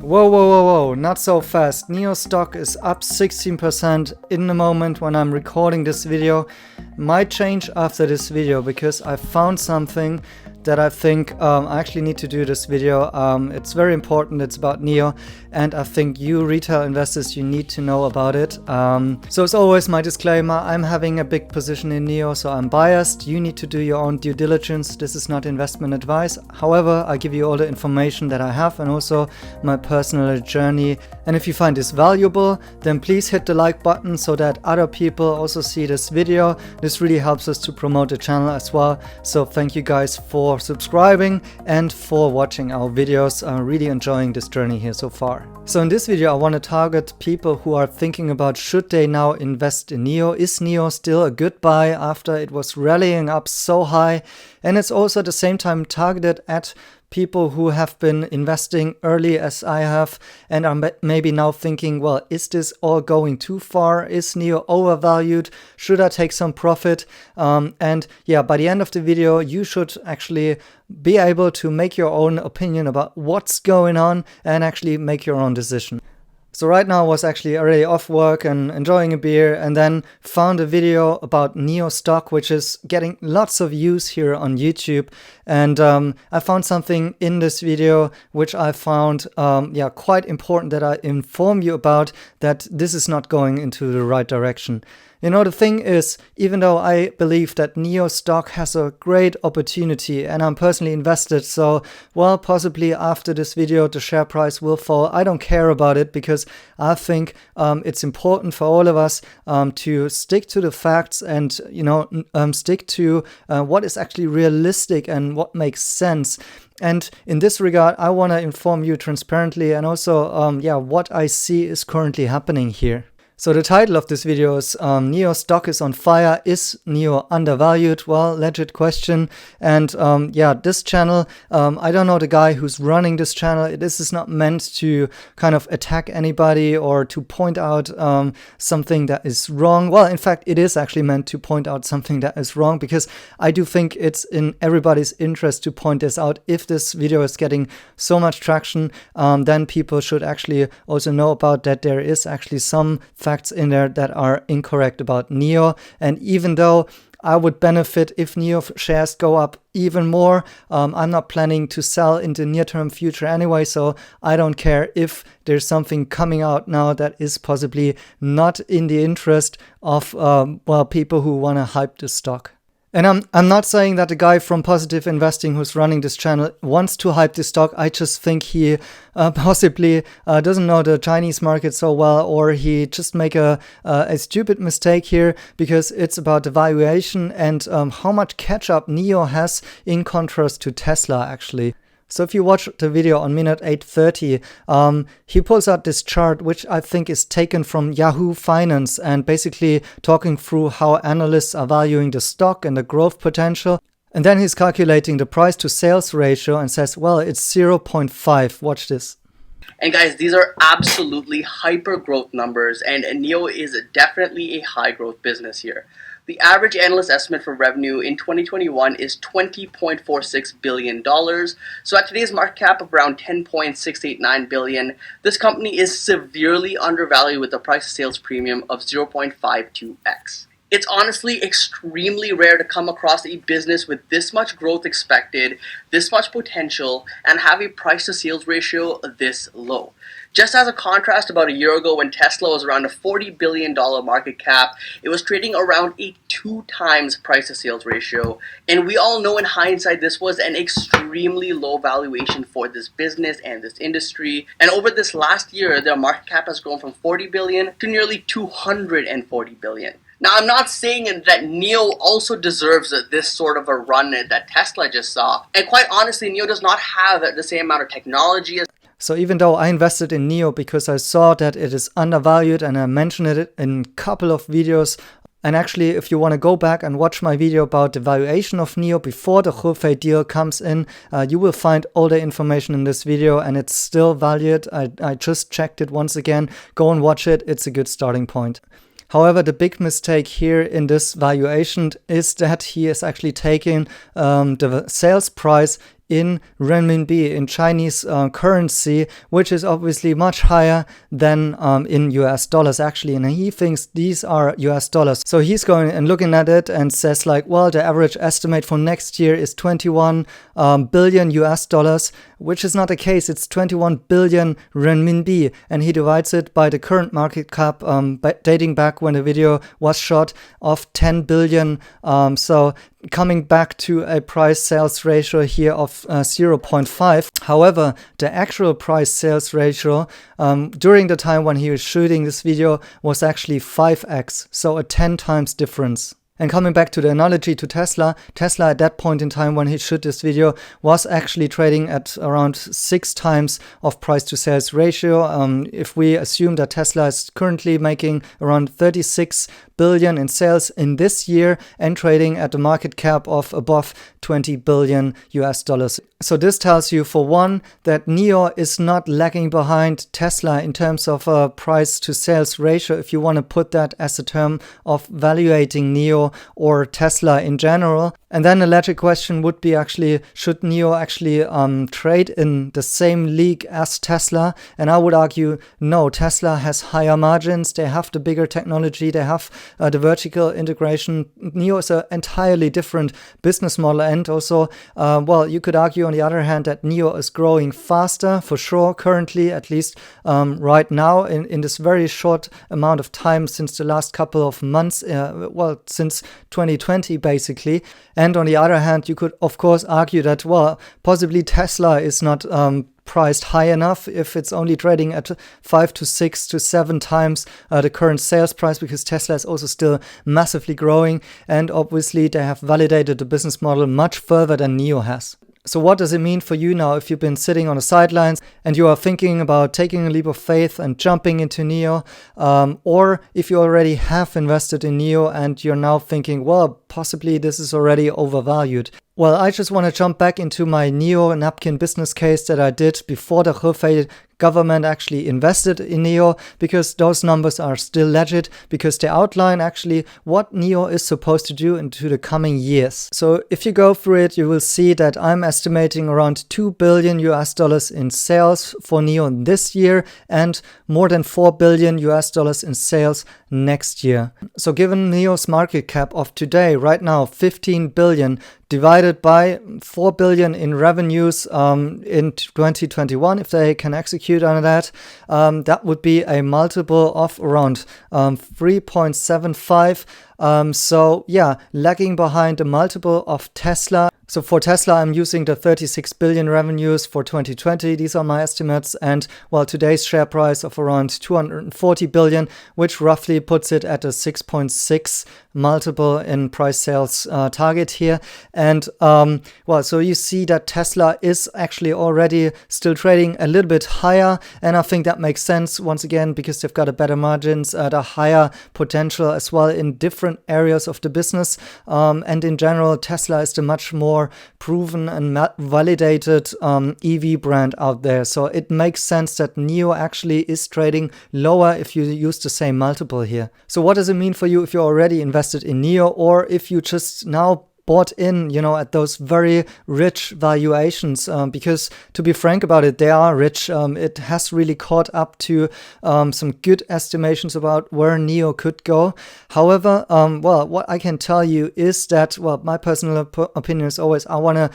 Whoa, whoa, whoa, whoa, not so fast. NIO stock is up 16% in the moment when I'm recording this video. Might change after this video because I found something that I think I actually need to do this video. It's very important. It's about NIO, and I think you retail investors, you need to know about it. So as always, my disclaimer, I'm having a big position in NIO, so I'm biased. You need to do your own due diligence. This is not investment advice. However, I give you all the information that I have and also my personal journey. And if you find this valuable, then please hit the like button so that other people also see this video. This really helps us to promote the channel as well. So thank you guys for subscribing and for watching our videos. I'm really enjoying this journey here so far. So in this video I want to target people who are thinking about should they now invest in NIO. Is NIO still a good buy after it was rallying up so high? And it's also at the same time targeted at people who have been investing early as I have and are maybe now thinking, well, is this all going too far? Is NIO overvalued? Should I take some profit? And yeah, by the end of the video, you should actually be able to make your own opinion about what's going on and actually make your own decision. So right now I was actually already off work and enjoying a beer, and then found a video about NIO stock, which is getting lots of views here on YouTube. And I found something in this video which I found quite important that I inform you about, that this is not going into the right direction. You know, the thing is, even though I believe that NIO stock has a great opportunity and I'm personally invested, so, well, possibly after this video the share price will fall. I don't care about it because I think it's important for all of us to stick to the facts and, you know, stick to what is actually realistic and what makes sense. And in this regard, I want to inform you transparently and also, what I see is currently happening here. So the title of this video is NIO stock is on fire. Is NIO undervalued? Well, legit question. And this channel, I don't know the guy who's running this channel. This is not meant to kind of attack anybody or to point out something that is wrong. Well, in fact, it is actually meant to point out something that is wrong, because I do think it's in everybody's interest to point this out. If this video is getting so much traction, then people should actually also know about that there is actually some facts in there that are incorrect about NIO. And even though I would benefit if NIO shares go up even more, I'm not planning to sell in the near-term future anyway, so I don't care if there's something coming out now that is possibly not in the interest of people who want to hype the stock. And I'm not saying that the guy from Positive Investing who's running this channel wants to hype this stock. I just think he possibly doesn't know the Chinese market so well, or he just make a stupid mistake here, because it's about the valuation and how much catch-up NIO has in contrast to Tesla actually. So if you watch the video on minute 8:30, he pulls out this chart, which I think is taken from Yahoo Finance, and basically talking through how analysts are valuing the stock and the growth potential. And then he's calculating the price to sales ratio and says, well, it's 0.5. Watch this. And guys, these are absolutely hyper growth numbers, and NIO is definitely a high growth business here. The average analyst estimate for revenue in 2021 is $20.46 billion. So at today's market cap of around $10.689 billion, this company is severely undervalued with a price to sales premium of 0.52x. It's honestly extremely rare to come across a business with this much growth expected, this much potential, and have a price to sales ratio this low. Just as a contrast, about a year ago when Tesla was around a $40 billion market cap, it was trading around a 2 times price to sales ratio. And we all know in hindsight this was an extremely low valuation for this business and this industry. And over this last year, their market cap has grown from 40 billion to nearly 240 billion. Now, I'm not saying that NIO also deserves this sort of a run that Tesla just saw. And quite honestly, NIO does not have the same amount of technology as. So even though I invested in NIO because I saw that it is undervalued, and I mentioned it in a couple of videos, and actually if you want to go back and watch my video about the valuation of NIO before the Hefei deal comes in, you will find all the information in this video, and it's still valued. I just checked it once again. Go and watch it. It's a good starting point. However, the big mistake here in this valuation is that he is actually taking the sales price in renminbi, in Chinese currency, which is obviously much higher than in US dollars actually. And he thinks these are US dollars. So he's going and looking at it and says like, well, the average estimate for next year is 21 billion US dollars, which is not the case. It's 21 billion renminbi. And he divides it by the current market cap dating back when the video was shot of 10 billion. So coming back to a price sales ratio here of 0.5. However, the actual price sales ratio during the time when he was shooting this video was actually 5x, so a 10 times difference. And coming back to the analogy to Tesla, Tesla at that point in time when he shot this video was actually trading at around 6 times of price to sales ratio. If we assume that Tesla is currently making around 36 billion in sales in this year and trading at a market cap of above 20 billion US dollars. So this tells you, for one, that NIO is not lagging behind Tesla in terms of a price to sales ratio, if you want to put that as a term of valuating NIO or Tesla in general. And then the logic question would be actually, should NIO actually trade in the same league as Tesla? And I would argue, no, Tesla has higher margins, they have the bigger technology, they have the vertical integration. NIO is an entirely different business model. And also, well, you could argue on the other hand that NIO is growing faster, for sure, currently, at least right now, in this very short amount of time since the last couple of months, well, since 2020, basically. And on the other hand, you could, of course, argue that, well, possibly Tesla is not priced high enough if it's only trading at 5 to 6 to 7 times the current sales price, because Tesla is also still massively growing. And obviously, they have validated the business model much further than NIO has. So what does it mean for you now if you've been sitting on the sidelines and you are thinking about taking a leap of faith and jumping into NIO, or if you already have invested in NIO and you're now thinking, well, possibly this is already overvalued? Well, I just want to jump back into my NIO napkin business case that I did before the Hefei government actually invested in NIO, because those numbers are still legit, because they outline actually what NIO is supposed to do into the coming years. So if you go through it, you will see that I'm estimating around 2 billion US dollars in sales for NIO this year and more than 4 billion US dollars in sales next year. So given NIO's market cap of today, right now, 15 billion, divided by 4 billion in revenues in 2021, if they can execute on that, that would be a multiple of around 3.75. So yeah, lagging behind the multiple of Tesla. So for Tesla, I'm using the 36 billion revenues for 2020. These are my estimates. And well, today's share price of around 240 billion, which roughly puts it at a 6.6 multiple in price sales target here. And well, so you see that Tesla is actually already still trading a little bit higher. And I think that makes sense once again, because they've got a better margins, the higher potential as well in different areas of the business. And in general, Tesla is the much more proven and validated EV brand out there. So it makes sense that NIO actually is trading lower if you use the same multiple here. So what does it mean for you if you're already invested in NIO, or if you just now bought in, you know, at those very rich valuations, because to be frank about it, they are rich. It has really caught up to some good estimations about where NIO could go. However, well, what I can tell you is that, well, my personal opinion is always I want to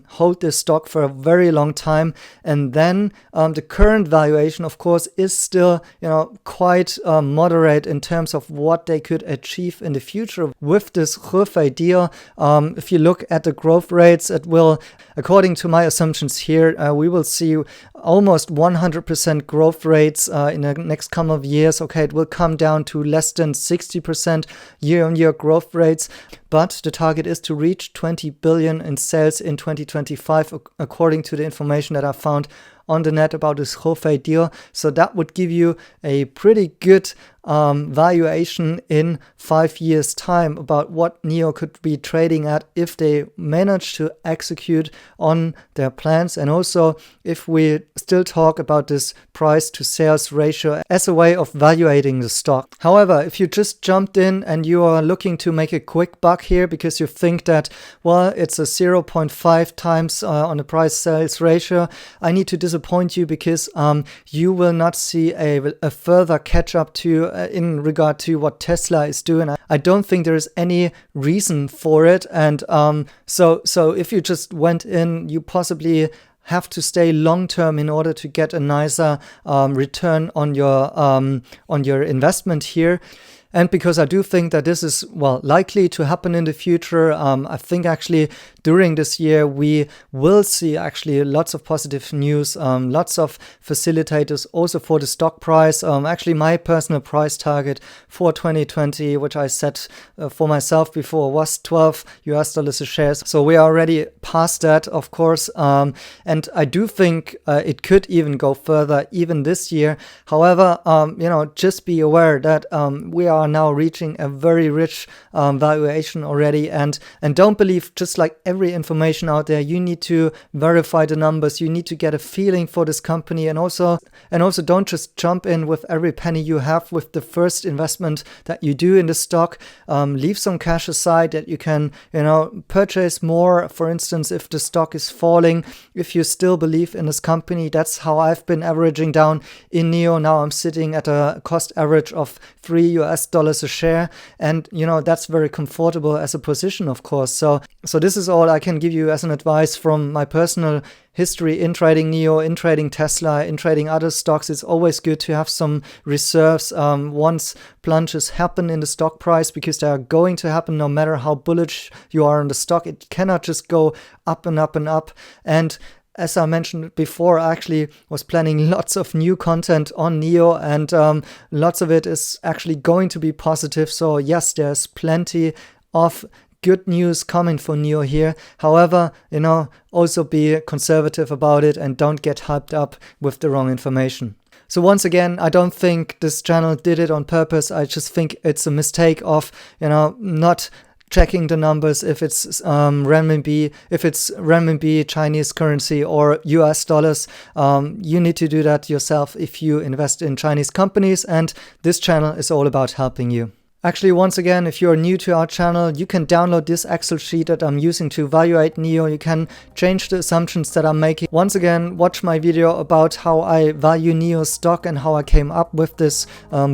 hold this stock for a very long time, and then the current valuation, of course, is still, you know, quite moderate in terms of what they could achieve in the future with this Hefei deal. If you look at the growth rates, it will, according to my assumptions here, we will see almost 100% growth rates in the next couple of years. Okay, it will come down to less than 60% year-on-year growth rates, but the target is to reach 20 billion in sales in 2025, according to the information that I found on the net about this Hefei deal. So that would give you a pretty good valuation in 5 years time about what NIO could be trading at if they manage to execute on their plans, and also if we still talk about this price to sales ratio as a way of valuating the stock. However, if you just jumped in and you are looking to make a quick buck here because you think that, well, it's a 0.5 times on the price sales ratio, I need to disappoint you, because you will not see a further catch up to in regard to what Tesla is doing. I don't think there is any reason for it, and so if you just went in, you possibly have to stay long term in order to get a nicer return on your investment here. And because I do think that this is, well, likely to happen in the future, I think actually during this year we will see actually lots of positive news, lots of facilitators also for the stock price. Actually, my personal price target for 2020, which I set for myself before, was $12 a share. So we are already past that, of course. And I do think it could even go further, even this year. However, just be aware that we are now reaching a very rich valuation already, and don't believe just like every information out there. You need to verify the numbers, you need to get a feeling for this company, and also don't just jump in with every penny you have with the first investment that you do in the stock. Leave some cash aside that you can purchase more, for instance, if the stock is falling, if you still believe in this company. That's how I've been averaging down in NIO. Now I'm sitting at a cost average of $3 a share, and that's very comfortable as a position, of course. So this is all I can give you as an advice from my personal history in trading NIO, in trading Tesla, in trading other stocks. It's always good to have some reserves once plunges happen in the stock price, because they are going to happen no matter how bullish you are on the stock. It cannot just go up and up and up. And as I mentioned before, I actually was planning lots of new content on NIO, and lots of it is actually going to be positive. So yes, there's plenty of good news coming for NIO here. However, also be conservative about it and don't get hyped up with the wrong information. So once again, I don't think this channel did it on purpose. I just think it's a mistake of, not checking the numbers if it's renminbi, Chinese currency, or US dollars. You need to do that yourself if you invest in Chinese companies, and this channel is all about helping you. Actually, once again, if you're new to our channel, you can download this Excel sheet that I'm using to evaluate NIO. You can change the assumptions that I'm making. Once again, watch my video about how I value NIO stock and how I came up with this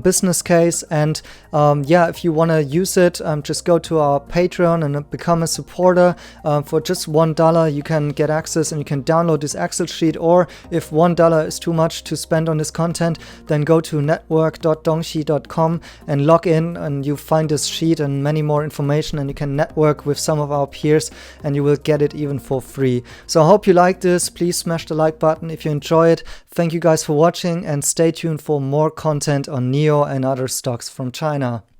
business case. And if you want to use it, just go to our Patreon and become a supporter. For just $1, you can get access and you can download this Excel sheet. Or if $1 is too much to spend on this content, then go to network.dongxi.com and log in, and you find this sheet and many more information, and you can network with some of our peers and you will get it even for free. So I hope you like this. Please smash the like button if you enjoy it. Thank you guys for watching, and stay tuned for more content on NIO and other stocks from China.